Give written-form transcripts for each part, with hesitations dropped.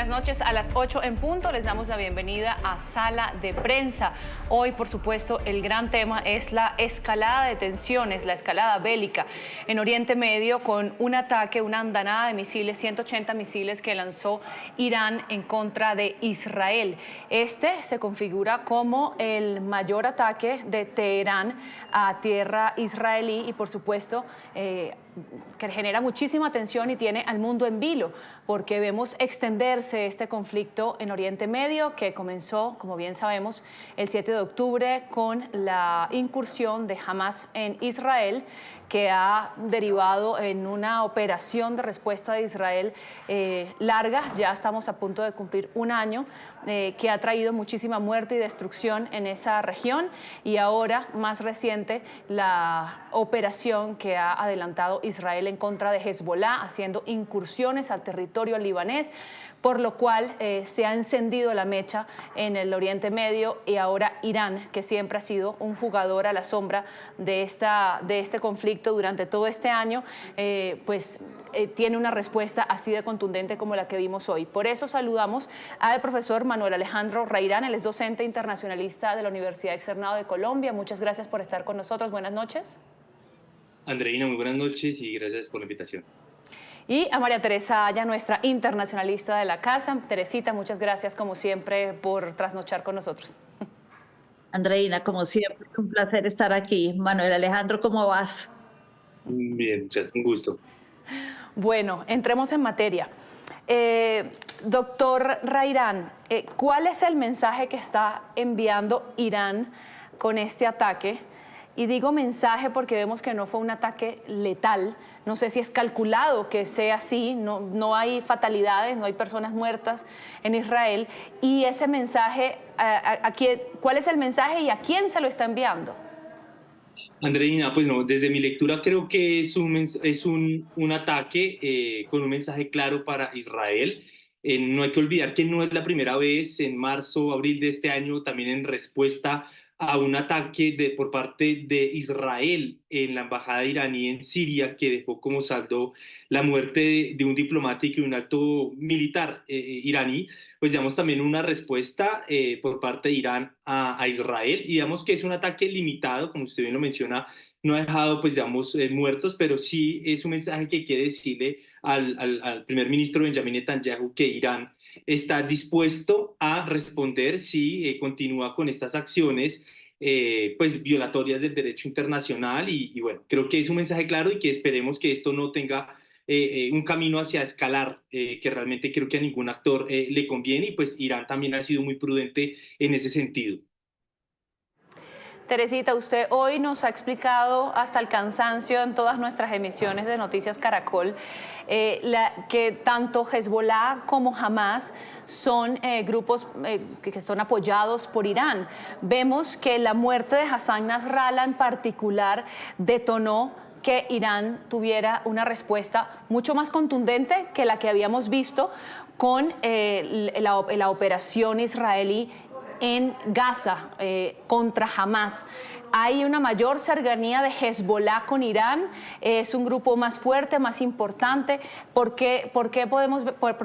buenas noches. A las 8 en punto les damos la bienvenida a Sala de Prensa. Hoy, por supuesto, el gran tema es la escalada de tensiones, la escalada bélica en Oriente Medio con un ataque, una andanada de misiles, 180 misiles que lanzó Irán en contra de Israel. Este se configura como el mayor ataque de Teherán a tierra israelí y, por supuesto, que genera muchísima tensión y tiene al mundo en vilo, porque vemos extenderse este conflicto en Oriente Medio que comenzó, como bien sabemos, el 7 de octubre con la incursión de Hamas en Israel, que ha derivado en una operación de respuesta de Israel larga. Ya estamos a punto de cumplir un año, que ha traído muchísima muerte y destrucción en esa región, y ahora, más reciente, la operación que ha adelantado Israel en contra de Hezbollah, haciendo incursiones al territorio libanés, por lo cual se ha encendido la mecha en el Oriente Medio, y ahora Irán, que siempre ha sido un jugador a la sombra de este conflicto durante todo este año, tiene una respuesta así de contundente como la que vimos hoy. Por eso saludamos al profesor Manuel Alejandro Rairán. Él es docente internacionalista de la Universidad Externado de Colombia. Muchas gracias por estar con nosotros. Buenas noches. Andreina, muy buenas noches y gracias por la invitación. Y a María Teresa Aya, nuestra internacionalista de la casa. Teresita, muchas gracias como siempre por trasnochar con nosotros. Andreina, como siempre, un placer estar aquí. Manuel Alejandro, ¿cómo vas? Bien, muchas, un gusto. Bueno, entremos en materia. Doctor Rairán, ¿cuál es el mensaje que está enviando Irán con este ataque? Y digo mensaje porque vemos que no fue un ataque letal. No sé si es calculado que sea así, no hay fatalidades, no hay personas muertas en Israel. Y ese mensaje, ¿cuál es el mensaje y a quién se lo está enviando? Andreina, pues no, desde mi lectura creo que es un ataque con un mensaje claro para Israel. No hay que olvidar que no es la primera vez. En marzo, abril de este año, también en respuesta a un ataque por parte de Israel en la embajada iraní en Siria, que dejó como saldo la muerte de un diplomático y un alto militar iraní, pues digamos también una respuesta por parte de Irán a Israel, y digamos que es un ataque limitado, como usted bien lo menciona. No ha dejado, pues, digamos, muertos, pero sí es un mensaje que quiere decirle al primer ministro Benjamin Netanyahu que Irán está dispuesto a responder si continúa con estas acciones pues violatorias del derecho internacional, y bueno, creo que es un mensaje claro y que esperemos que esto no tenga un camino hacia escalar, que realmente creo que a ningún actor le conviene, y pues Irán también ha sido muy prudente en ese sentido. Teresita, usted hoy nos ha explicado hasta el cansancio en todas nuestras emisiones de Noticias Caracol que tanto Hezbollah como Hamas son grupos que son apoyados por Irán. Vemos que la muerte de Hassan Nasrallah en particular detonó que Irán tuviera una respuesta mucho más contundente que la que habíamos visto con la operación israelí en Gaza contra Hamas. Hay una mayor cercanía de Hezbollah con Irán, es un grupo más fuerte, más importante. ¿Por qué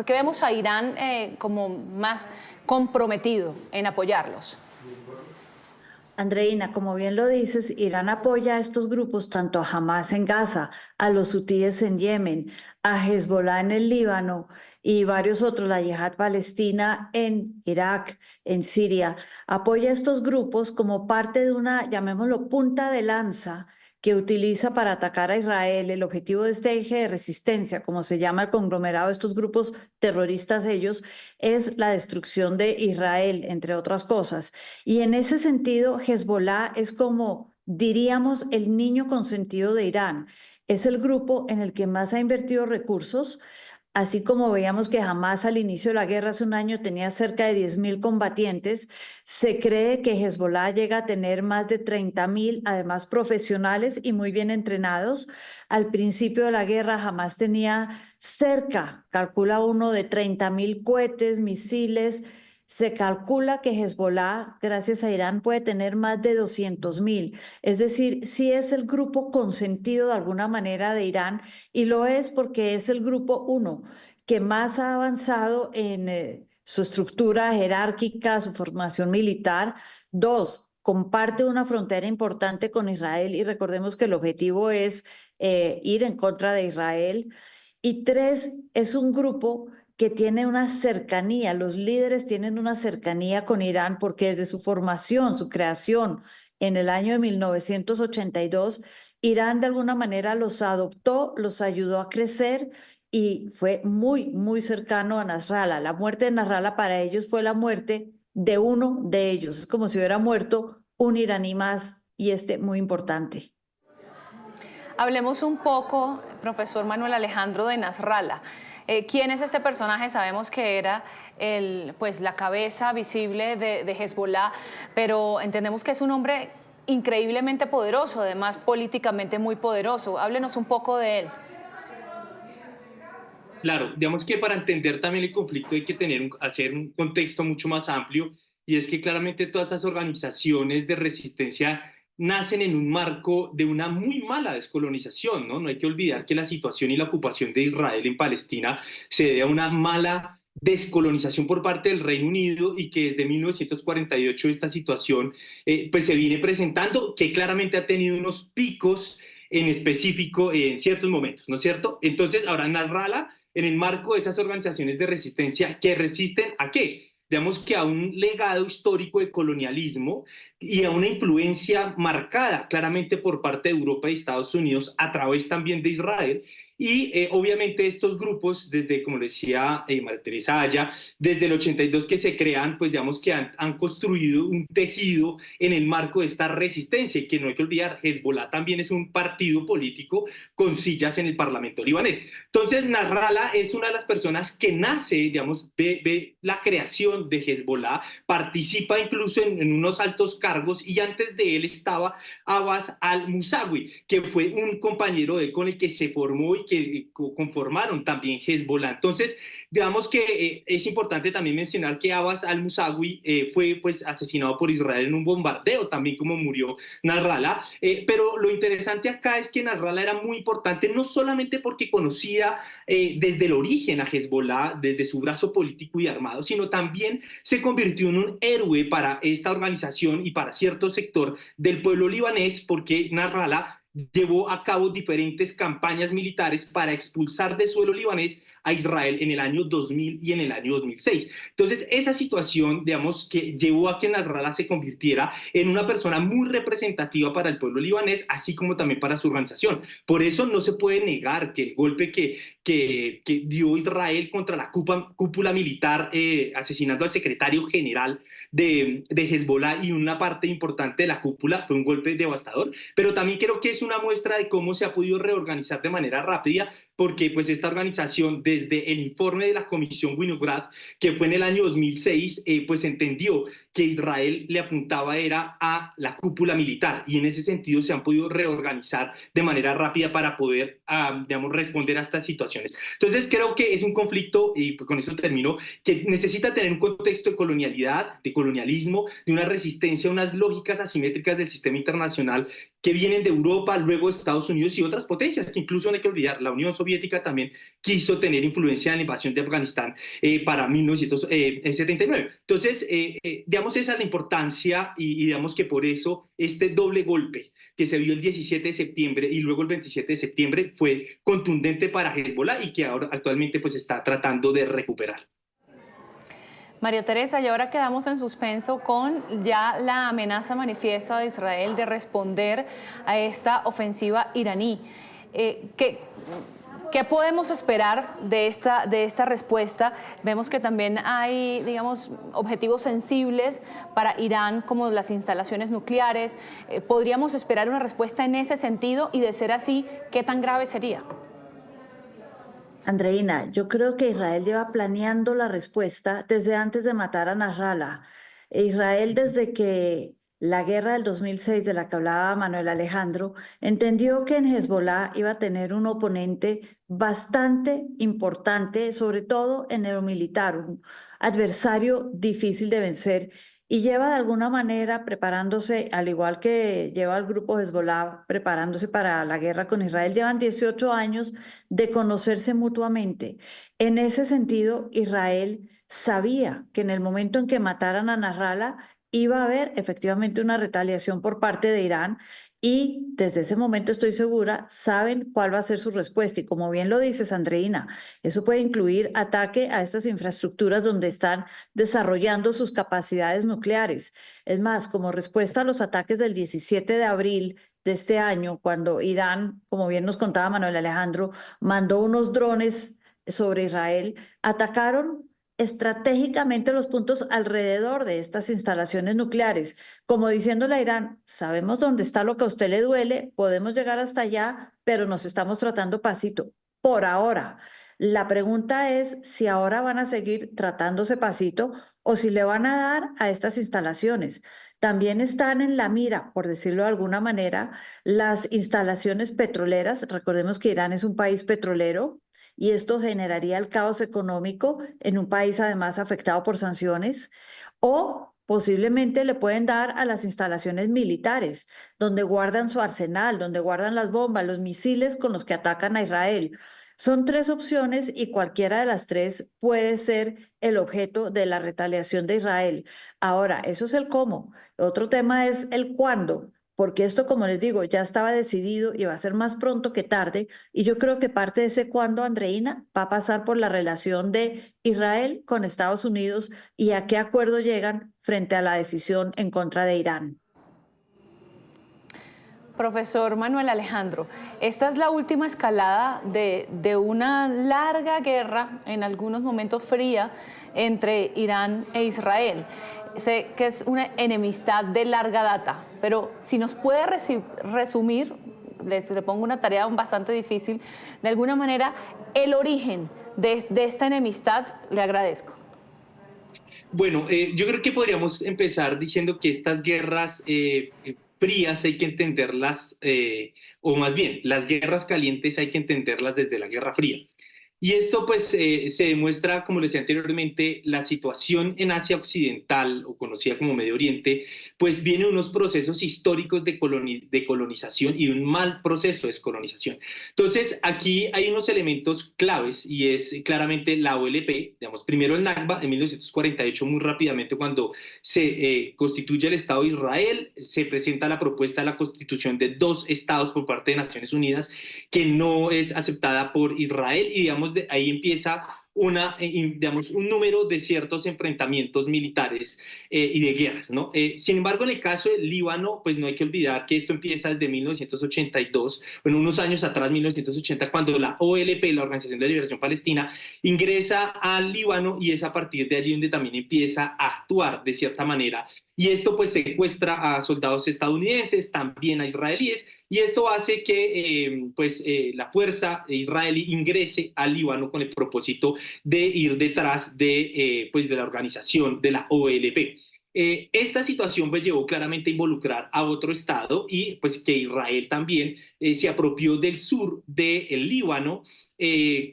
vemos a Irán como más comprometido en apoyarlos? Andreina, como bien lo dices, Irán apoya a estos grupos, tanto a Hamas en Gaza, a los hutíes en Yemen, a Hezbollah en el Líbano y varios otros, la Yihad Palestina en Irak, en Siria. Apoya a estos grupos como parte de una, llamémoslo, punta de lanza que utiliza para atacar a Israel. El objetivo de este eje de resistencia, como se llama el conglomerado de estos grupos terroristas ellos, es la destrucción de Israel, entre otras cosas. Y en ese sentido, Hezbollah es como, diríamos, el niño consentido de Irán. Es el grupo en el que más ha invertido recursos. Así como veíamos que Hamas al inicio de la guerra hace un año tenía cerca de 10.000 combatientes, se cree que Hezbollah llega a tener más de 30.000, además profesionales y muy bien entrenados. Al principio de la guerra Hamas tenía cerca, calcula uno, de 30.000 cohetes, misiles. Se calcula que Hezbollah, gracias a Irán, puede tener más de 200.000. Es decir, sí es el grupo consentido de alguna manera de Irán, y lo es porque es el grupo uno que más ha avanzado en su estructura jerárquica, su formación militar. Dos, comparte una frontera importante con Israel y recordemos que el objetivo es ir en contra de Israel. Y tres, es un grupo que tiene una cercanía, los líderes tienen una cercanía con Irán porque desde su formación, su creación en el año de 1982, Irán de alguna manera los adoptó, los ayudó a crecer y fue muy, muy cercano a Nasrallah. La muerte de Nasrallah para ellos fue la muerte de uno de ellos. Es como si hubiera muerto un iraní más y muy importante. Hablemos un poco, profesor Manuel Alejandro, de Nasrallah. ¿Quién es este personaje? Sabemos que era pues, la cabeza visible de Hezbollah, pero entendemos que es un hombre increíblemente poderoso, además políticamente muy poderoso. Háblenos un poco de él. Claro, digamos que para entender también el conflicto hay que hacer un contexto mucho más amplio, y es que claramente todas estas organizaciones de resistencia nacen en un marco de una muy mala descolonización, ¿no? No hay que olvidar que la situación y la ocupación de Israel en Palestina se debe a una mala descolonización por parte del Reino Unido, y que desde 1948 esta situación pues se viene presentando, que claramente ha tenido unos picos en específico en ciertos momentos, ¿no es cierto? Entonces, ahora Nasrallah, en el marco de esas organizaciones de resistencia que resisten ¿a qué? Digamos que a un legado histórico de colonialismo y a una influencia marcada claramente por parte de Europa y Estados Unidos a través también de Israel. Y obviamente estos grupos, desde, como decía María Teresa Aya, desde el 82 que se crean, pues digamos que han construido un tejido en el marco de esta resistencia, y que no hay que olvidar, Hezbollah también es un partido político con sillas en el Parlamento libanés. Entonces, Nasrallah es una de las personas que nace, digamos, ve la creación de Hezbollah, participa incluso en unos altos cargos, y antes de él estaba Abbas al-Musawi, que fue un compañero de él con el que se formó y que conformaron también Hezbollah. Entonces, digamos que es importante también mencionar que Abbas al-Musawi fue pues asesinado por Israel en un bombardeo, también como murió Nasrallah. Pero lo interesante acá es que Nasrallah era muy importante, no solamente porque conocía desde el origen a Hezbollah, desde su brazo político y armado, sino también se convirtió en un héroe para esta organización y para cierto sector del pueblo libanés, porque Nasrallah llevó a cabo diferentes campañas militares para expulsar de suelo libanés a Israel en el año 2000 y en el año 2006. Entonces, esa situación, digamos, que llevó a que Nasrallah se convirtiera en una persona muy representativa para el pueblo libanés, así como también para su organización. Por eso no se puede negar que el golpe que dio Israel contra la cúpula militar, asesinando al secretario general de Hezbollah y una parte importante de la cúpula, fue un golpe devastador, pero también creo que es una muestra de cómo se ha podido reorganizar de manera rápida, porque pues esta organización, desde el informe de la Comisión Winograd, que fue en el año 2006, pues entendió que Israel le apuntaba era a la cúpula militar, y en ese sentido se han podido reorganizar de manera rápida para poder, digamos, responder a estas situaciones. Entonces creo que es un conflicto, y con eso termino, que necesita tener un contexto de colonialidad, de colonialismo, de una resistencia, unas lógicas asimétricas del sistema internacional que vienen de Europa, luego de Estados Unidos y otras potencias, que incluso no hay que olvidar, la Unión Soviética también quiso tener influencia en la invasión de Afganistán para 1979. Entonces, digamos, esa es la importancia, y digamos que por eso este doble golpe que se vio el 17 de septiembre y luego el 27 de septiembre fue contundente para Hezbollah, y que ahora actualmente pues está tratando de recuperar. María Teresa, y ahora quedamos en suspenso con ya la amenaza manifiesta de Israel de responder a esta ofensiva iraní. ¿Qué podemos esperar de esta respuesta? Vemos que también hay, digamos, objetivos sensibles para Irán, como las instalaciones nucleares. ¿Podríamos esperar una respuesta en ese sentido? Y de ser así, ¿qué tan grave sería? Andreina, yo creo que Israel lleva planeando la respuesta desde antes de matar a Nasrallah. Israel, desde que la guerra del 2006 de la que hablaba Manuel Alejandro, entendió que en Hezbollah iba a tener un oponente bastante importante, sobre todo en lo militar, un adversario difícil de vencer. y lleva de alguna manera preparándose, al igual que lleva el grupo Hezbollah preparándose para la guerra con Israel, llevan 18 años de conocerse mutuamente. En ese sentido, Israel sabía que en el momento en que mataran a Nasrallah iba a haber efectivamente una retaliación por parte de Irán y desde ese momento estoy segura, saben cuál va a ser su respuesta. Y como bien lo dices, Andreina, eso puede incluir ataque a estas infraestructuras donde están desarrollando sus capacidades nucleares. Es más, como respuesta a los ataques del 17 de abril de este año, cuando Irán, como bien nos contaba Manuel Alejandro, mandó unos drones sobre Israel, atacaron estratégicamente los puntos alrededor de estas instalaciones nucleares, como diciéndole a Irán, sabemos dónde está lo que a usted le duele, podemos llegar hasta allá, pero nos estamos tratando pasito, por ahora. La pregunta es si ahora van a seguir tratándose pasito o si le van a dar a estas instalaciones. También están en la mira, por decirlo de alguna manera, las instalaciones petroleras. Recordemos que Irán es un país petrolero y esto generaría el caos económico en un país además afectado por sanciones, o posiblemente le pueden dar a las instalaciones militares, donde guardan su arsenal, donde guardan las bombas, los misiles con los que atacan a Israel. Son tres opciones y cualquiera de las tres puede ser el objeto de la retaliación de Israel. Ahora, eso es el cómo. Otro tema es el cuándo, porque esto, como les digo, ya estaba decidido y va a ser más pronto que tarde. Y yo creo que parte de ese cuándo, Andreina, va a pasar por la relación de Israel con Estados Unidos y a qué acuerdo llegan frente a la decisión en contra de Irán. Profesor Manuel Alejandro, esta es la última escalada de una larga guerra, en algunos momentos fría, entre Irán e Israel. Sé que es una enemistad de larga data, pero si nos puede resumir, le pongo una tarea bastante difícil, de alguna manera, el origen de esta enemistad, le agradezco. Bueno, yo creo que podríamos empezar diciendo que estas guerras frías hay que entenderlas, o más bien, las guerras calientes hay que entenderlas desde la Guerra Fría. Y esto pues se demuestra, como les decía anteriormente, la situación en Asia Occidental, o conocida como Medio Oriente, pues viene unos procesos históricos de colonización y de un mal proceso de descolonización. Entonces, aquí hay unos elementos claves y es claramente la OLP, digamos, primero el Nakba en 1948, muy rápidamente cuando se constituye el Estado de Israel, se presenta la propuesta de la constitución de dos estados por parte de Naciones Unidas que no es aceptada por Israel y digamos ahí empieza digamos, un número de ciertos enfrentamientos militares y de guerras, ¿no? Sin embargo, en el caso del Líbano, pues no hay que olvidar que esto empieza desde 1982, bueno, unos años atrás, 1980, cuando la OLP, la Organización de Liberación Palestina, ingresa al Líbano y es a partir de allí donde también empieza a actuar de cierta manera. Y esto pues secuestra a soldados estadounidenses, también a israelíes, y esto hace que la fuerza israelí ingrese al Líbano con el propósito de ir detrás de la organización de la OLP. Esta situación pues, llevó claramente a involucrar a otro estado y pues que Israel también se apropió del sur del Líbano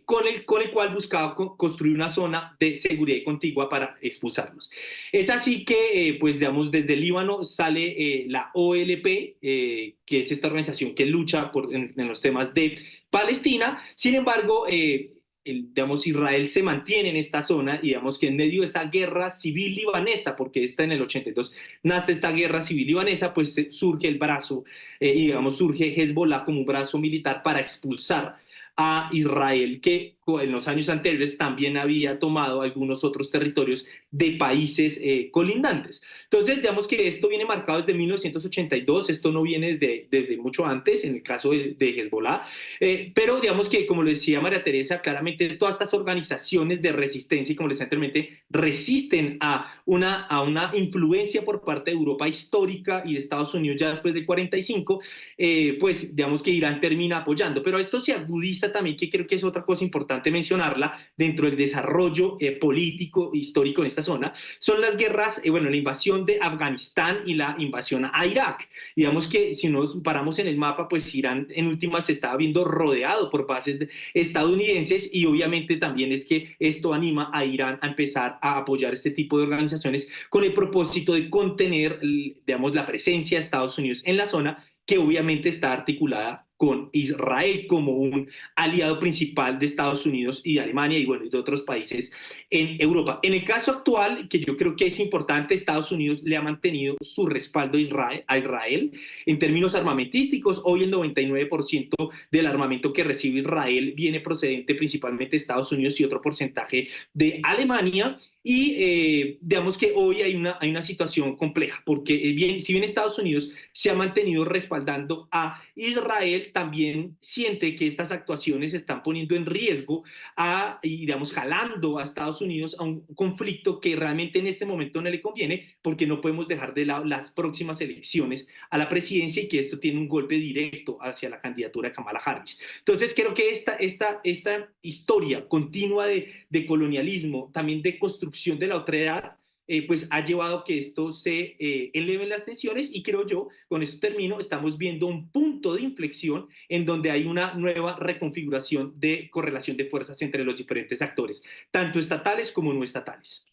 con el cual buscaba construir una zona de seguridad contigua para expulsarlos. Es así que, pues digamos, desde el Líbano sale la OLP, que es esta organización que lucha en los temas de Palestina. Sin embargo, digamos, Israel se mantiene en esta zona y digamos que en medio de esa guerra civil libanesa, porque está en el 82, nace esta guerra civil libanesa, pues surge el brazo, y digamos, surge Hezbollah como un brazo militar para expulsar a Israel, que en los años anteriores también había tomado algunos otros territorios de países colindantes. Entonces, digamos que esto viene marcado desde 1982, esto no viene desde mucho antes, en el caso de Hezbollah, pero digamos que, como le decía María Teresa, claramente todas estas organizaciones de resistencia, y como les decía anteriormente, resisten a una influencia por parte de Europa histórica y de Estados Unidos ya después del 45, pues digamos que Irán termina apoyando, pero esto se agudiza también, que creo que es otra cosa importante importante mencionarla dentro del desarrollo político histórico en esta zona, son las guerras, la invasión de Afganistán y la invasión a Irak. Digamos que si nos paramos en el mapa, pues Irán en últimas se estaba viendo rodeado por bases estadounidenses, y obviamente también es que esto anima a Irán a empezar a apoyar este tipo de organizaciones con el propósito de contener, digamos, la presencia de Estados Unidos en la zona, que obviamente está articulada con Israel como un aliado principal de Estados Unidos y de Alemania y y de otros países en Europa. En el caso actual, que yo creo que es importante, Estados Unidos le ha mantenido su respaldo a Israel en términos armamentísticos. Hoy el 99% del armamento que recibe Israel viene procedente principalmente de Estados Unidos y otro porcentaje de Alemania. Y digamos que hoy hay una situación compleja, porque si bien Estados Unidos se ha mantenido respaldando a Israel, también siente que estas actuaciones están poniendo en riesgo y digamos, jalando a Estados Unidos a un conflicto que realmente en este momento no le conviene, porque no podemos dejar de lado las próximas elecciones a la presidencia y que esto tiene un golpe directo hacia la candidatura de Kamala Harris. Entonces creo que esta historia continua de colonialismo, también de construcción de la otredad, pues ha llevado que esto se eleven las tensiones, y creo yo, con esto termino, estamos viendo un punto de inflexión en donde hay una nueva reconfiguración de correlación de fuerzas entre los diferentes actores, tanto estatales como no estatales.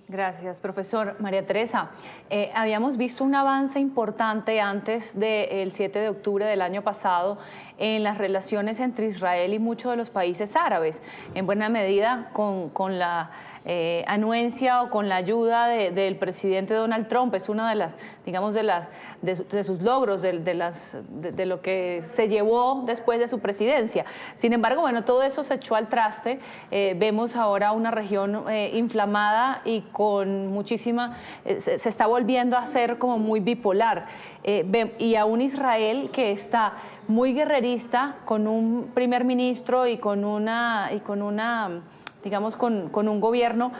Gracias, profesor. María Teresa, habíamos visto un avance importante antes del 7 de octubre del año pasado en las relaciones entre Israel y muchos de los países árabes, en buena medida con la anuencia o con la ayuda del presidente Donald Trump. Es una de las, digamos, de sus logros, de lo que se llevó después de su presidencia. Sin embargo, bueno, todo eso se echó al traste. Vemos ahora una región inflamada y con muchísima, se está volviendo a ser como muy bipolar. Y a un Israel que está muy guerrerista, con un primer ministro y con una digamos, con un gobierno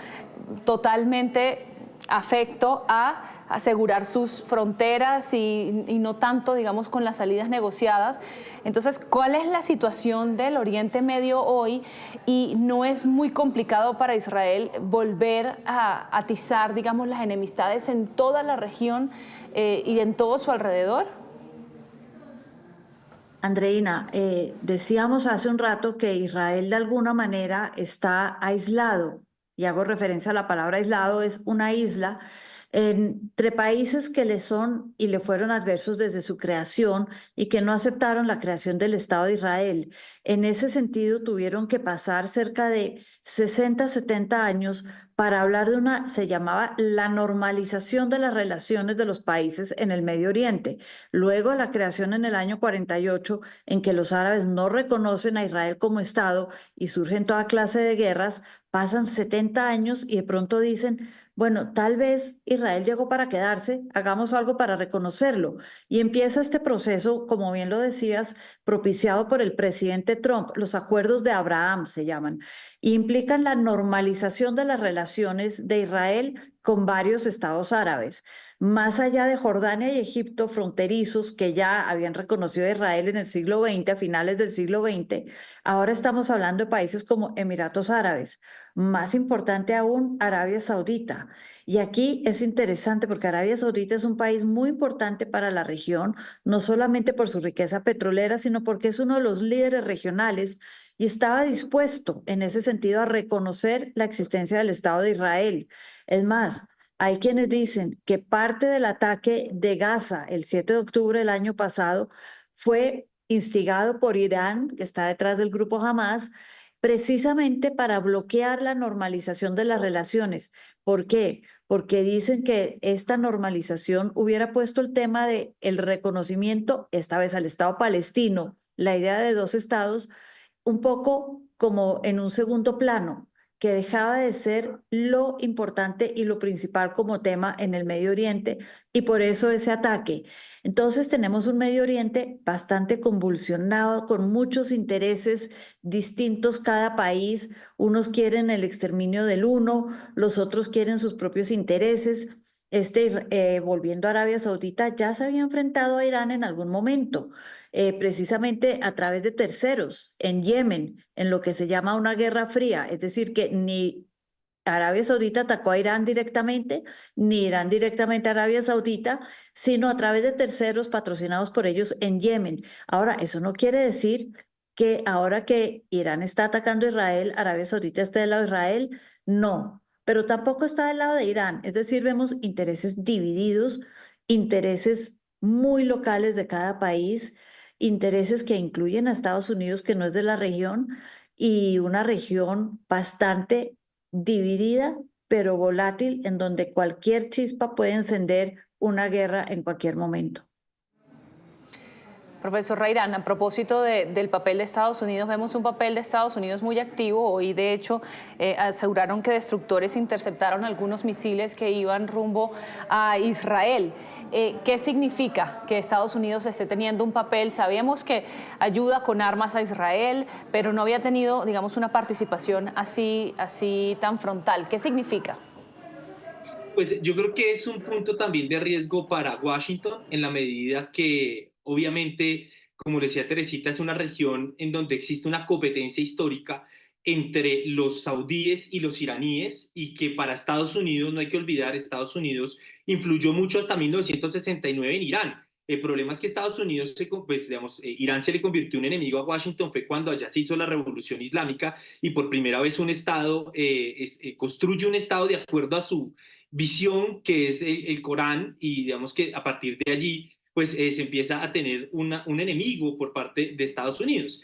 totalmente afecto a asegurar sus fronteras y no tanto, digamos, con las salidas negociadas. Entonces, ¿cuál es la situación del Oriente Medio hoy? Y no es muy complicado para Israel volver a atizar, digamos, las enemistades en toda la región y en todo su alrededor. Andreina, decíamos hace un rato que Israel de alguna manera está aislado, y hago referencia a la palabra aislado, es una isla entre países que le son y le fueron adversos desde su creación y que no aceptaron la creación del Estado de Israel. En ese sentido, tuvieron que pasar cerca de 60, 70 años para hablar de se llamaba la normalización de las relaciones de los países en el Medio Oriente. Luego la creación en el año 48, en que los árabes no reconocen a Israel como Estado y surgen toda clase de guerras, pasan 70 años y de pronto dicen, bueno, tal vez Israel llegó para quedarse, hagamos algo para reconocerlo. Y empieza este proceso, como bien lo decías, propiciado por el presidente Trump. Los acuerdos de Abraham se llaman, y implican la normalización de las relaciones de Israel con varios estados árabes, más allá de Jordania y Egipto, fronterizos que ya habían reconocido a Israel en el siglo XX, a finales del siglo XX. Ahora estamos hablando de países como Emiratos Árabes, más importante aún, Arabia Saudita. Y aquí es interesante porque Arabia Saudita es un país muy importante para la región, no solamente por su riqueza petrolera, sino porque es uno de los líderes regionales y estaba dispuesto en ese sentido a reconocer la existencia del Estado de Israel. Es más, hay quienes dicen que parte del ataque de Gaza el 7 de octubre del año pasado fue instigado por Irán, que está detrás del grupo Hamas, precisamente para bloquear la normalización de las relaciones. ¿Por qué? Porque dicen que esta normalización hubiera puesto el tema del reconocimiento, esta vez al Estado palestino, la idea de dos estados, un poco como en un segundo plano, que dejaba de ser lo importante y lo principal como tema en el Medio Oriente, y por eso ese ataque. Entonces tenemos un Medio Oriente bastante convulsionado, con muchos intereses distintos cada país. Unos quieren el exterminio del uno, los otros quieren sus propios intereses. volviendo a Arabia Saudita, ya se había enfrentado a Irán en algún momento, precisamente a través de terceros, en Yemen, en lo que se llama una guerra fría, es decir, que ni Arabia Saudita atacó a Irán directamente, ni Irán directamente a Arabia Saudita, sino a través de terceros patrocinados por ellos en Yemen. Ahora, eso no quiere decir que ahora que Irán está atacando a Israel, Arabia Saudita esté del lado de Israel, no, pero tampoco está del lado de Irán. Es decir, vemos intereses divididos, intereses muy locales de cada país, intereses que incluyen a Estados Unidos, que no es de la región, y una región bastante dividida, pero volátil, en donde cualquier chispa puede encender una guerra en cualquier momento. Profesor Rairán, a propósito del papel de Estados Unidos, vemos un papel de Estados Unidos muy activo. Hoy, de hecho, aseguraron que destructores interceptaron algunos misiles que iban rumbo a Israel. ¿Qué significa que Estados Unidos esté teniendo un papel? Sabíamos que ayuda con armas a Israel, pero no había tenido, digamos, una participación así tan frontal. ¿Qué significa? Pues yo creo que es un punto también de riesgo para Washington en la medida que obviamente, como decía Teresita, es una región en donde existe una competencia histórica entre los saudíes y los iraníes y que para Estados Unidos, no hay que olvidar, Estados Unidos influyó mucho hasta 1969 en Irán. El problema es que Estados Unidos, pues, digamos, Irán se le convirtió en un enemigo a Washington, fue cuando allá se hizo la revolución islámica y por primera vez un Estado construye un Estado de acuerdo a su visión, que es el Corán, y digamos que a partir de allí pues se empieza a tener un enemigo por parte de Estados Unidos.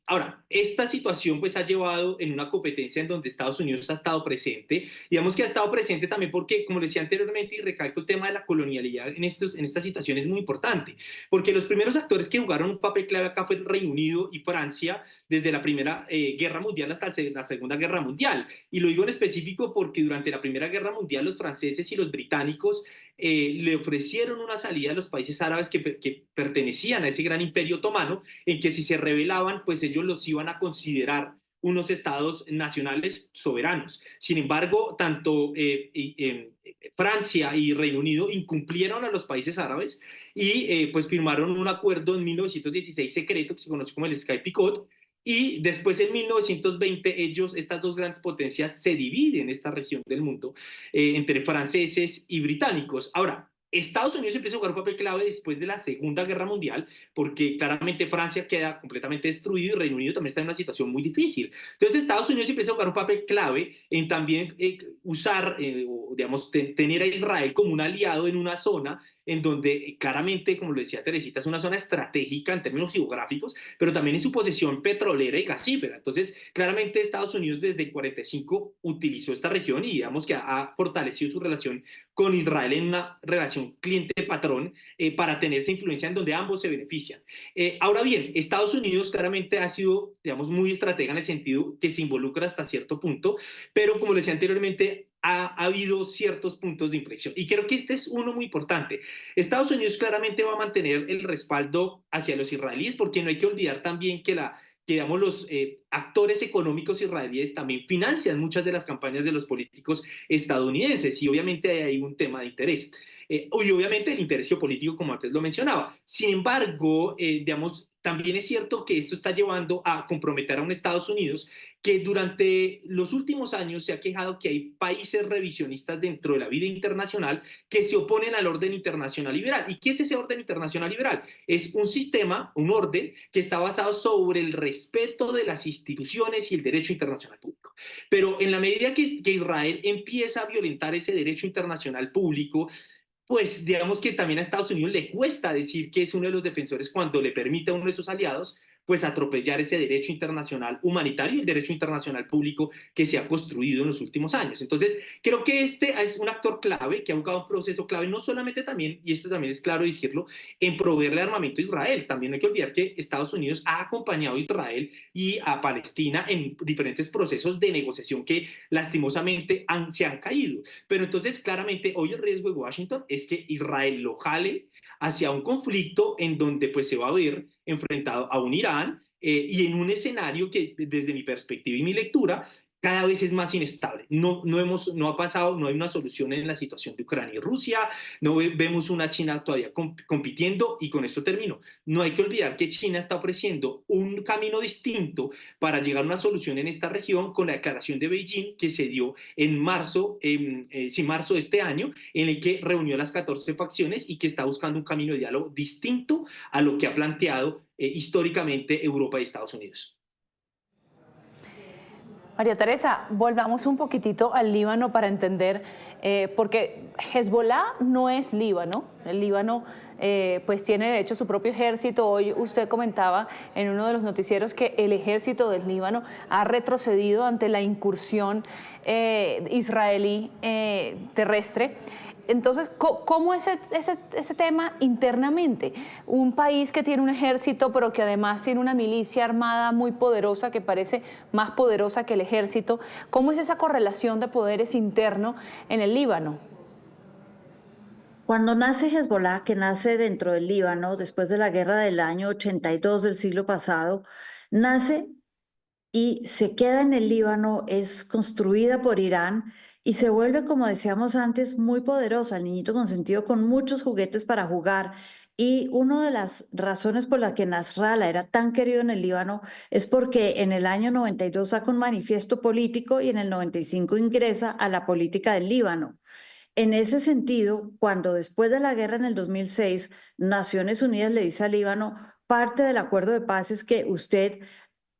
Ahora, esta situación pues ha llevado en una competencia en donde Estados Unidos ha estado presente. Digamos que ha estado presente también porque, como decía anteriormente, y recalco el tema de la colonialidad en esta situación es muy importante, porque los primeros actores que jugaron un papel clave acá fue el Reino Unido y Francia desde la Primera Guerra Mundial hasta la Segunda Guerra Mundial. Y lo digo en específico porque durante la Primera Guerra Mundial los franceses y los británicos le ofrecieron una salida a los países árabes que pertenecían a ese gran imperio otomano, en que si se rebelaban, pues ellos los iban a considerar unos estados nacionales soberanos. Sin embargo, tanto Francia y Reino Unido incumplieron a los países árabes y pues firmaron un acuerdo en 1916 secreto que se conoce como el Sykes-Picot, y después en 1920 estas dos grandes potencias se dividen en esta región del mundo entre franceses y británicos. Ahora, Estados Unidos empieza a jugar un papel clave después de la Segunda Guerra Mundial, porque claramente Francia queda completamente destruido y Reino Unido también está en una situación muy difícil. Entonces Estados Unidos empieza a jugar un papel clave en también usar, o digamos, tener a Israel como un aliado en una zona en donde claramente, como lo decía Teresita, es una zona estratégica en términos geográficos, pero también en su posesión petrolera y gasífera. Entonces, claramente Estados Unidos desde el 45 utilizó esta región y digamos que ha fortalecido su relación con Israel en una relación cliente-patrón para tener esa influencia en donde ambos se benefician. Ahora bien, Estados Unidos claramente ha sido, digamos, muy estratega en el sentido que se involucra hasta cierto punto, pero como les decía anteriormente, ha habido ciertos puntos de inflexión. Y creo que este es uno muy importante. Estados Unidos claramente va a mantener el respaldo hacia los israelíes, porque no hay que olvidar también que digamos, los actores económicos israelíes también financian muchas de las campañas de los políticos estadounidenses y obviamente hay un tema de interés. Y obviamente el interés geopolítico, como antes lo mencionaba. Sin embargo, digamos, también es cierto que esto está llevando a comprometer a un Estados Unidos que durante los últimos años se ha quejado que hay países revisionistas dentro de la vida internacional que se oponen al orden internacional liberal. ¿Y qué es ese orden internacional liberal? Es un sistema, un orden que está basado sobre el respeto de las instituciones y el derecho internacional público. Pero en la medida que Israel empieza a violentar ese derecho internacional público, pues digamos que también a Estados Unidos le cuesta decir que es uno de los defensores cuando le permite a uno de sus aliados pues atropellar ese derecho internacional humanitario y el derecho internacional público que se ha construido en los últimos años. Entonces, creo que este es un actor clave que ha jugado un proceso clave, no solamente también, y esto también es claro decirlo, en proveerle armamento a Israel. También hay que olvidar que Estados Unidos ha acompañado a Israel y a Palestina en diferentes procesos de negociación que lastimosamente se han caído. Pero entonces, claramente, hoy el riesgo de Washington es que Israel lo jale hacia un conflicto en donde pues se va a ver enfrentado a un Irán y en un escenario que desde mi perspectiva y mi lectura cada vez es más inestable. No ha pasado, no hay una solución en la situación de Ucrania y Rusia, no vemos una China todavía compitiendo, y con esto termino. No hay que olvidar que China está ofreciendo un camino distinto para llegar a una solución en esta región con la declaración de Beijing que se dio en marzo, marzo de este año, en el que reunió a las 14 facciones y que está buscando un camino de diálogo distinto a lo que ha planteado históricamente Europa y Estados Unidos. María Teresa, volvamos un poquitito al Líbano para entender, porque Hezbollah no es Líbano. El Líbano pues tiene de hecho su propio ejército. Hoy usted comentaba en uno de los noticieros que el ejército del Líbano ha retrocedido ante la incursión israelí terrestre. Entonces, ¿cómo es ese tema internamente? Un país que tiene un ejército, pero que además tiene una milicia armada muy poderosa, que parece más poderosa que el ejército. ¿Cómo es esa correlación de poderes interno en el Líbano? Cuando nace Hezbollah, que nace dentro del Líbano, después de la guerra del año 82 del siglo pasado, nace y se queda en el Líbano, es construida por Irán y se vuelve, como decíamos antes, muy poderosa, el niñito consentido con muchos juguetes para jugar. Y una de las razones por las que Nasrallah era tan querido en el Líbano es porque en el año 92 saca un manifiesto político y en el 95 ingresa a la política del Líbano. En ese sentido, cuando después de la guerra en el 2006, Naciones Unidas le dice al Líbano, parte del acuerdo de paz es que usted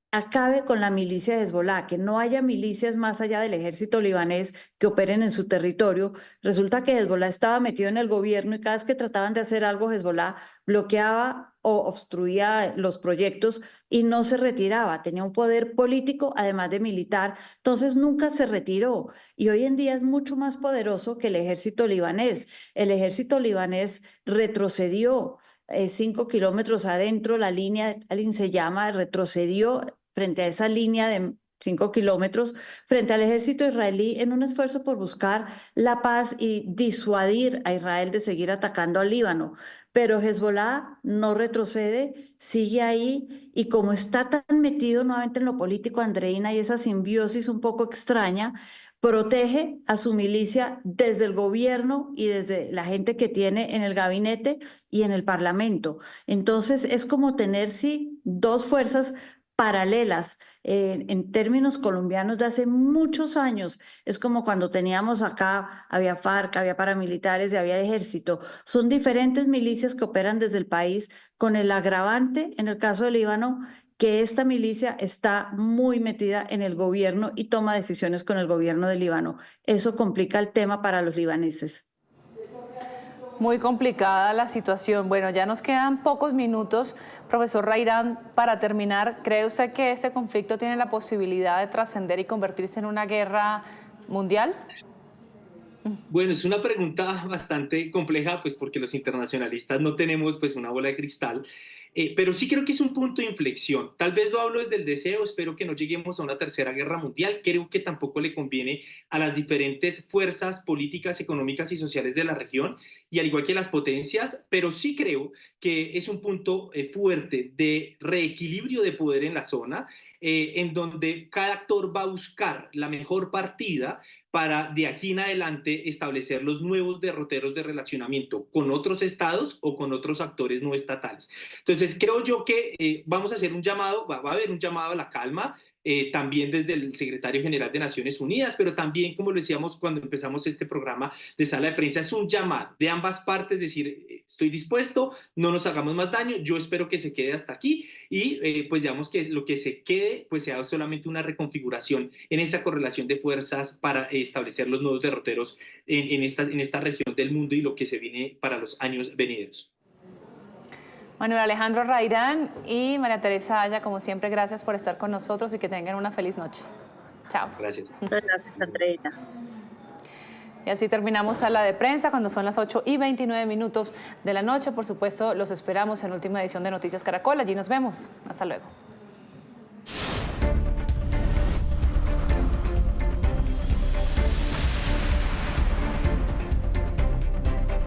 acabe con la milicia de Hezbollah, que no haya milicias más allá del ejército libanés que operen en su territorio. Resulta que Hezbollah estaba metido en el gobierno y cada vez que trataban de hacer algo, Hezbollah bloqueaba o obstruía los proyectos y no se retiraba. Tenía un poder político, además de militar, entonces nunca se retiró. Y hoy en día es mucho más poderoso que el ejército libanés. El ejército libanés retrocedió 5 kilómetros adentro, la línea, alguien se llama, retrocedió frente a esa línea de 5 kilómetros, frente al ejército israelí en un esfuerzo por buscar la paz y disuadir a Israel de seguir atacando al Líbano. Pero Hezbollah no retrocede, sigue ahí y como está tan metido nuevamente en lo político, Andreina, y esa simbiosis un poco extraña, protege a su milicia desde el gobierno y desde la gente que tiene en el gabinete y en el Parlamento. Entonces es como tener, sí, dos fuerzas paralelas en términos colombianos de hace muchos años. Es como cuando teníamos acá, había FARC, había paramilitares y había ejército. Son diferentes milicias que operan desde el país con el agravante, en el caso del Líbano, que esta milicia está muy metida en el gobierno y toma decisiones con el gobierno del Líbano. Eso complica el tema para los libaneses. Muy complicada la situación. Bueno, ya nos quedan pocos minutos. Profesor Rairán, para terminar, ¿cree usted que este conflicto tiene la posibilidad de trascender y convertirse en una guerra mundial? Bueno, es una pregunta bastante compleja, pues porque los internacionalistas no tenemos pues una bola de cristal, pero sí creo que es un punto de inflexión. Tal vez lo hablo desde el deseo, espero que no lleguemos a una tercera guerra mundial. Creo que tampoco le conviene a las diferentes fuerzas políticas, económicas y sociales de la región, y al igual que las potencias, pero sí creo que es un punto fuerte de reequilibrio de poder en la zona, en donde cada actor va a buscar la mejor partida para de aquí en adelante establecer los nuevos derroteros de relacionamiento con otros estados o con otros actores no estatales. Entonces, creo yo que vamos a hacer un llamado, va a haber un llamado a la calma, también desde el secretario general de Naciones Unidas, pero también, como lo decíamos cuando empezamos este programa de sala de prensa, es un llamado de ambas partes, decir, estoy dispuesto, no nos hagamos más daño, yo espero que se quede hasta aquí y pues digamos que lo que se quede pues sea solamente una reconfiguración en esa correlación de fuerzas para establecer los nuevos derroteros en esta región del mundo y lo que se viene para los años venideros. Manuel Alejandro Rairán y María Teresa Aya, como siempre, gracias por estar con nosotros y que tengan una feliz noche. Chao. Gracias. Muchas gracias, Andreina. Y así terminamos Sala de Prensa cuando son las 8:29 de la noche. Por supuesto, los esperamos en la última edición de Noticias Caracol. Allí nos vemos. Hasta luego.